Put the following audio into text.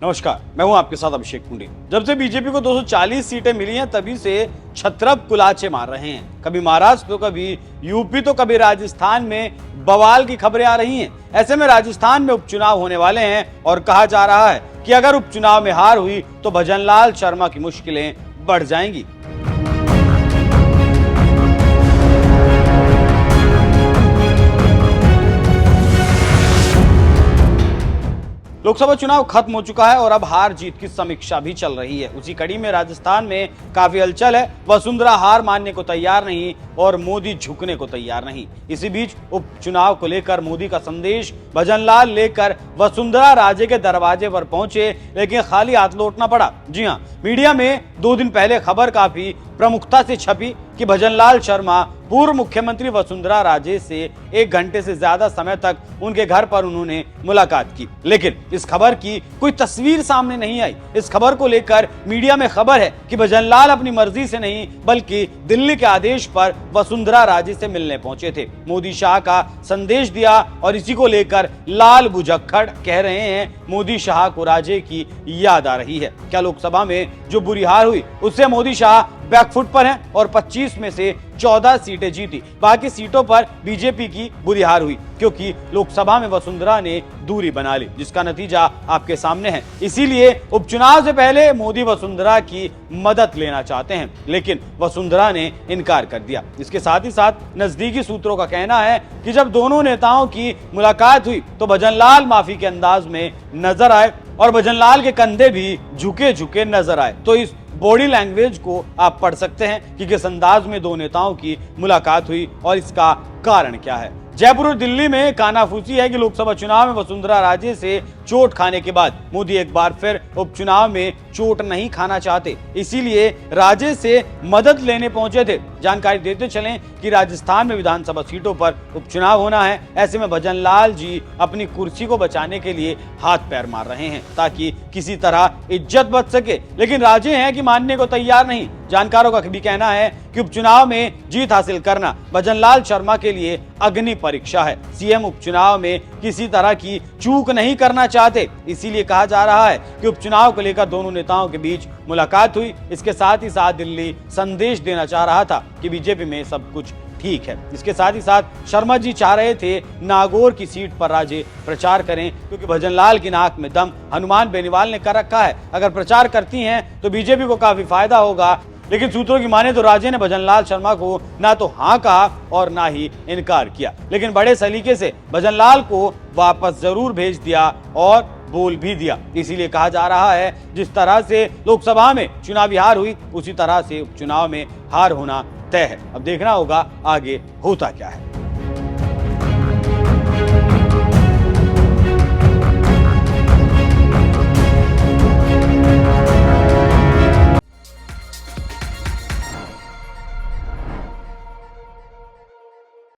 नमस्कार, मैं हूं आपके साथ अभिषेक कुंडी। जब से बीजेपी को 240 सीटें मिली हैं तभी से छत्रप कुलाचे मार रहे हैं। कभी महाराष्ट्र तो कभी यूपी तो कभी राजस्थान में बवाल की खबरें आ रही हैं। ऐसे में राजस्थान में उपचुनाव होने वाले हैं और कहा जा रहा है कि अगर उपचुनाव में हार हुई तो भजनलाल शर्मा की मुश्किलें बढ़ जाएंगी। लोकसभा चुनाव खत्म हो चुका है और अब हार जीत की समीक्षा भी चल रही है। उसी कड़ी में राजस्थान में काफी हलचल है। वसुंधरा हार मानने को तैयार नहीं और मोदी झुकने को तैयार नहीं। इसी बीच उपचुनाव को लेकर मोदी का संदेश भजनलाल लेकर वसुंधरा राजे के दरवाजे पर पहुंचे, लेकिन खाली हाथ लौटना पड़ा। जी हां, मीडिया में 2 दिन पहले खबर काफी प्रमुखता से छपी कि भजनलाल शर्मा पूर्व मुख्यमंत्री वसुंधरा राजे से 1 घंटे से ज्यादा समय तक उनके घर पर उन्होंने मुलाकात की, लेकिन इस खबर की कोई तस्वीर सामने नहीं आई। इस खबर को लेकर मीडिया में खबर है कि भजनलाल अपनी मर्जी से नहीं बल्कि दिल्ली के आदेश पर वसुंधरा राजे से मिलने पहुंचे थे। मोदी शाह का संदेश दिया और इसी को लेकर लाल भुजक्कड़ कह रहे हैं मोदी शाह को राजे की याद आ रही है। क्या लोकसभा में जो बुरी हार हुई उससे मोदी शाह बैकफुट पर हैं और 25 में से 14 सीटें जीती। बाकी सीटों पर बीजेपी की बुरी हार हुई क्योंकि लोकसभा में वसुंधरा ने दूरी बना ली, जिसका नतीजा आपके सामने है। इसीलिए उपचुनाव से पहले मोदी वसुंधरा की मदद लेना चाहते हैं, लेकिन वसुंधरा ने इनकार कर दिया। इसके साथ ही साथ नजदीकी सूत्रों का कहना है कि जब दोनों नेताओं की मुलाकात हुई तो भजनलाल माफी के अंदाज में नजर आए और भजनलाल के कंधे भी झुके झुके नजर आए। तो इस बॉडी लैंग्वेज को आप पढ़ सकते हैं कि किस अंदाज में 2 नेताओं की मुलाकात हुई और इसका कारण क्या है। जयपुर और दिल्ली में कानाफूसी है कि लोकसभा चुनाव में वसुंधरा राजे से चोट खाने के बाद मोदी एक बार फिर उपचुनाव में चोट नहीं खाना चाहते, इसीलिए राजे से मदद लेने पहुंचे थे। जानकारी देते चलें कि राजस्थान में विधानसभा सीटों पर उपचुनाव होना है। ऐसे में भजनलाल जी अपनी कुर्सी को बचाने के लिए हाथ पैर मार रहे हैं ताकि किसी तरह इज्जत बच सके, लेकिन राजे हैं कि मानने को तैयार नहीं। जानकारों का भी कहना है कि उपचुनाव में जीत हासिल करना भजनलाल शर्मा के लिए अग्नि परीक्षा है। सीएम उपचुनाव में किसी तरह की चूक नहीं करना चाहते, इसीलिए कहा जा रहा है कि उपचुनाव को लेकर दोनों नेताओं के बीच मुलाकात हुई। इसके साथ ही साथ दिल्ली संदेश देना चाह रहा था कि बीजेपी में सब कुछ ठीक है। इसके साथ ही साथ शर्मा जी चाह रहे थे नागौर की सीट पर राजे प्रचार करें, क्योंकि भजनलाल की नाक में दम हनुमान बेनीवाल ने कर रखा है। अगर प्रचार करती हैं तो बीजेपी को काफी फायदा होगा, लेकिन सूत्रों की माने तो राजे ने भजनलाल शर्मा को ना तो हाँ कहा और ना ही इनकार किया, लेकिन बड़े सलीके से भजनलाल को वापस जरूर भेज दिया और बोल भी दिया। इसीलिए कहा जा रहा है जिस तरह से लोकसभा में चुनावी हार हुई उसी तरह से उपचुनाव में हार होना तय है। अब देखना होगा आगे होता क्या है।